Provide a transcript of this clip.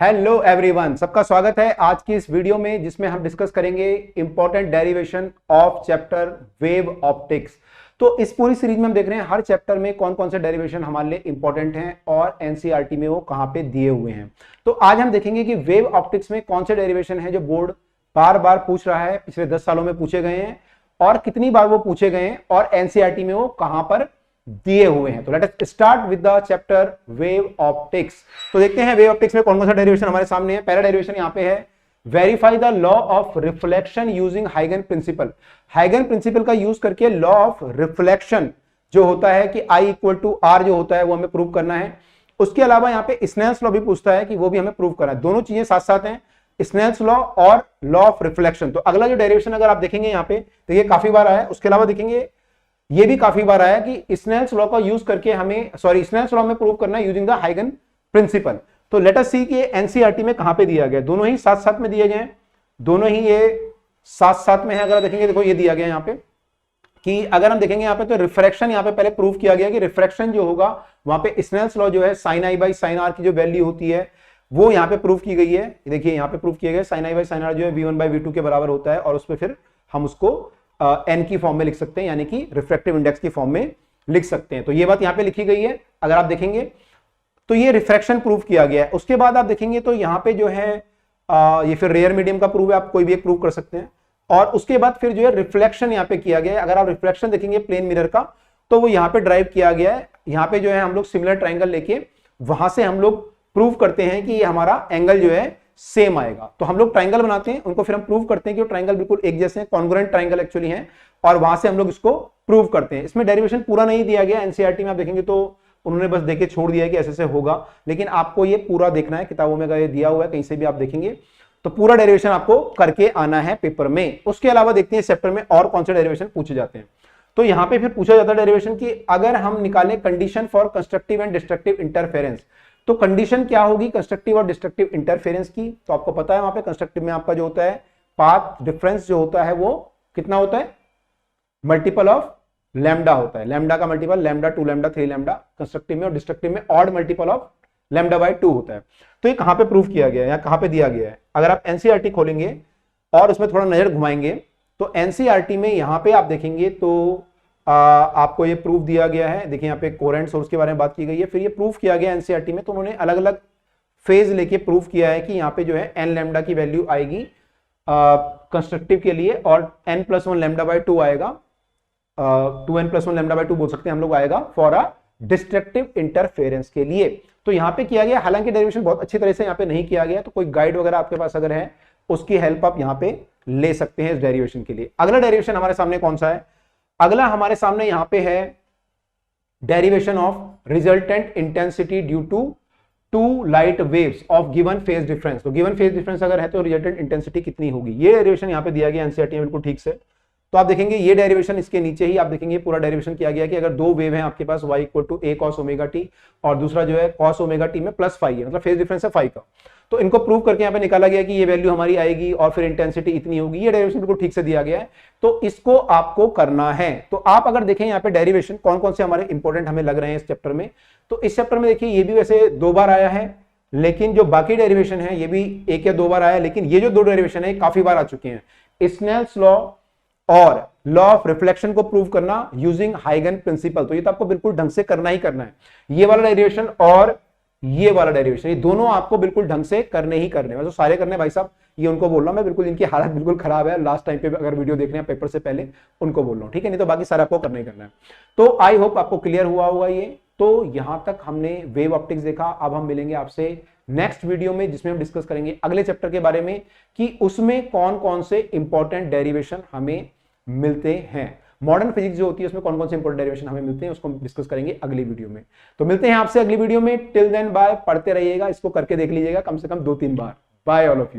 Hello everyone, सबका स्वागत है आज की इस वीडियो में जिसमें हम डिस्कस करेंगे important derivation of chapter wave optics. तो इस पूरी सीरीज में हम देख रहे हैं हर चैप्टर में कौन कौन से डेरिवेशन हमारे लिए इंपॉर्टेंट हैं और एनसीईआरटी में वो कहां पे दिए हुए हैं। तो आज हम देखेंगे कि वेव ऑप्टिक्स में कौन से डेरिवेशन है जो बोर्ड बार बार पूछ रहा है, पिछले 10 सालों में पूछे गए हैं और कितनी बार वो पूछे गए हैं और एनसीईआरटी में वो कहां पर दिए हुए हैं। तो let us start with the chapter wave optics. तो देखते हैं वेव ऑप्टिक्स में कौन कौन सा डेरिवेशन हमारे सामने है। पहला डेरिवेशन यहां पे है, verify the law of reflection using हाइगन प्रिंसिपल। हाइगन प्रिंसिपल का यूज करके लॉ ऑफ रिफ्लेक्शन जो होता है कि I इक्वल टू R जो होता है वो हमें प्रूव करना है। उसके अलावा यहाँ पे स्नेल्स लॉ भी पूछता है कि वो भी हमें प्रूव करना है। दोनों चीजें साथ साथ हैं, स्नेल्स लॉ और लॉ ऑफ रिफ्लेक्शन। तो अगला जो डेरिवेशन अगर आप देखेंगे यहाँ पे देखिए काफी बार आया है। उसके अलावा देखेंगे ये भी काफी बार आया कि स्नेल्स लॉ का यूज करके हमें स्नेल्स लॉ में प्रूव करना है यूजिंग द हाइगन प्रिंसिपल। तो लेट अस सी कि एनसीईआरटी में कहां पे दिया गया। दोनों ही साथ साथ में दिए गए हैं, दोनों ही ये साथ साथ में है। अगर देखेंगे देखो ये दिया गया यहाँ पे कि अगर हम देखेंगे यहाँ पे तो रिफ्रैक्शन यहाँ पे पहले प्रूव किया गया कि रिफ्रैक्शन जो होगा वहां पे स्नेल्स लॉ जो है sine i by sine r की जो वैल्यू होती है वो यहाँ पे प्रूव की गई है। देखिए यहाँ पे प्रूव किया गया sine i by sine r जो है V1 बाई V2 के बराबर होता है और उस पर फिर हम उसको एन की फॉर्म में लिख सकते हैं, यानी कि रिफ्रैक्टिव इंडेक्स की फॉर्म में लिख सकते हैं। तो ये बात यहाँ पे लिखी गई है। अगर आप देखेंगे तो ये रिफ्रैक्शन प्रूव किया गया है। उसके बाद आप देखेंगे तो यहाँ पे जो है ये फिर रेयर मीडियम का प्रूव है, आप कोई भी एक प्रूव कर सकते हैं। और उसके बाद फिर जो है रिफ्लेक्शन यहाँ पे किया गया है। अगर आप रिफ्लेक्शन देखेंगे प्लेन मिरर का तो वो यहाँ पे ड्राइव किया गया है। यहाँ पे जो है हम लोग सिमिलर ट्राइंगल लेके वहां से हम लोग प्रूव करते हैं कि ये हमारा एंगल जो है सेम आएगा। तो हम लोग ट्राइंगल बनाते हैं, उनको फिर हम प्रूव करते हैं कि वो ट्राइंगल बिल्कुल एक जैसे हैं, कॉन्ग्रुएंट ट्राइंगल एक्चुअली हैं, और वहां से हम लोग इसको प्रूव करते हैं। इसमें डेरिवेशन पूरा नहीं दिया गया एनसीईआरटी में, आप देखेंगे तो उन्होंने बस देके छोड़ दिया है कि ऐसे से होगा, लेकिन आपको ये पूरा देखना है। किताबों में ये दिया हुआ है, कहीं से भी आप देखेंगे तो पूरा डेरिवेशन आपको करके आना है पेपर में। उसके अलावा देखते हैं चैप्टर में और कौन से डेरिवेशन पूछे जाते हैं। तो यहां पे फिर पूछा जाता है डेरिवेशन की अगर हम निकालें condition for constructive and destructive interference, तो कंडीशन क्या होगी कंस्ट्रक्टिव और डिस्ट्रक्टिव इंटरफेरेंस की। तो आपको पता है वहां पे कंस्ट्रक्टिव में आपका जो होता है पाथ डिफरेंस जो होता है वो कितना होता है, मल्टीपल ऑफ लैम्डा होता है। लैम्डा का multiple lambda 2 lambda 3 lambda constructive में, और डिस्ट्रक्टिव में odd multiple of lambda by 2 होता है। तो ये कहां पे प्रूफ किया गया है या कहां पे दिया गया है। अगर आप एनसीईआरटी खोलेंगे और उसमें थोड़ा नजर घुमाएंगे तो एनसीईआरटी में यहां पे आप देखेंगे तो आपको ये प्रूफ दिया गया है। देखिए यहाँ पे कोहेरेंट सोर्स के बारे में बात की गई है, फिर ये प्रूफ किया गया एनसीईआरटी में। तो उन्होंने अलग अलग फेज लेके प्रूफ किया है कि यहाँ पे जो है एन लैम्डा की वैल्यू आएगी कंस्ट्रक्टिव के लिए और n+1 लैम्डा बाय 2 आएगा, 2n+1 लैम्डा बाय 2 बोल सकते हैं हम लोग, आएगा फॉर अ डिस्ट्रक्टिव इंटरफेरेंस के लिए। तो यहाँ पे किया गया, हालांकि डेरिवेशन बहुत अच्छी तरह से यहाँ पे नहीं किया गया, तो कोई गाइड वगैरह आपके पास अगर है उसकी हेल्प आप यहाँ पे ले सकते हैं इस डेरिवेशन के लिए। अगला डेरिवेशन हमारे सामने कौन सा है, अगला हमारे सामने यहां पे है derivation of resultant intensity due to two light waves of given phase difference. तो गिवन फेज डिफरेंस अगर है तो रिजल्टेंट इंटेंसिटी कितनी होगी, ये डेरिवेशन यहां पे दिया गया एनसीईआरटी में बिल्कुल ठीक से। तो आप देखेंगे ये डेरिवेशन इसके नीचे ही आप देखेंगे पूरा डेरिवेशन किया गया कि अगर दो वेव हैं आपके पास y equal to a cos omega t और दूसरा जो है cos ओमेगा t में प्लस फाई है, मतलब फेज डिफरेंस है फाई का, तो इनको प्रूव करके यहाँ पे निकाला गया कि ये वैल्यू हमारी आएगी और फिर इंटेंसिटी इतनी होगी। ये डेरिवेशन बिल्कुल ठीक से दिया गया है, तो इसको आपको करना है। तो आप अगर देखें यहाँ पे डेरिवेशन कौन कौन से हमारे इंपॉर्टेंट हमें लग रहे हैं इस चैप्टर में, तो इस चैप्टर में देखिए ये भी वैसे 2 बार आया है, लेकिन जो बाकी डेरिवेशन है ये भी 1 या 2 बार आया है, लेकिन ये जो 2 डेरिवेशन है काफी बार आ चुके हैं। स्नेल्स लॉ और लॉ ऑफ रिफ्लेक्शन को प्रूव करना यूजिंग हाइगन प्रिंसिपल, तो ये तो आपको बिल्कुल ढंग से करना ही करना है। ये वाला डेरिवेशन और ये वाला डेरिवेशन, ये दोनों आपको बिल्कुल ढंग से करने ही करने हैं। तो सारे करने भाई साहब, ये उनको बोल रहा हूं मैं, बिल्कुल इनकी हालत बिल्कुल खराब है, लास्ट टाइम पे अगर वीडियो देख रहे हैं पेपर से पहले उनको बोल रहा हूं, ठीक है, नहीं तो बाकी सारा आपको करना ही करना है। तो आई होप आपको क्लियर हुआ होगा ये। तो यहां तक हमने वेव ऑप्टिक्स देखा। अब हम मिलेंगे आपसे नेक्स्ट वीडियो में जिसमें हम डिस्कस करेंगे अगले चैप्टर के बारे में कि उसमें कौन कौन से इंपॉर्टेंट डेरिवेशन हमें मिलते हैं। मॉडर्न फिजिक्स जो होती है उसमें कौन कौन से इंपॉर्टेंट डेरिवेशन हमें मिलते हैं उसको हम डिस्कस करेंगे अगली वीडियो में। तो मिलते हैं आपसे अगली वीडियो में। टिल देन बाय, पढ़ते रहिएगा, इसको करके देख लीजिएगा कम से कम 2-3 बार। Bye all of you.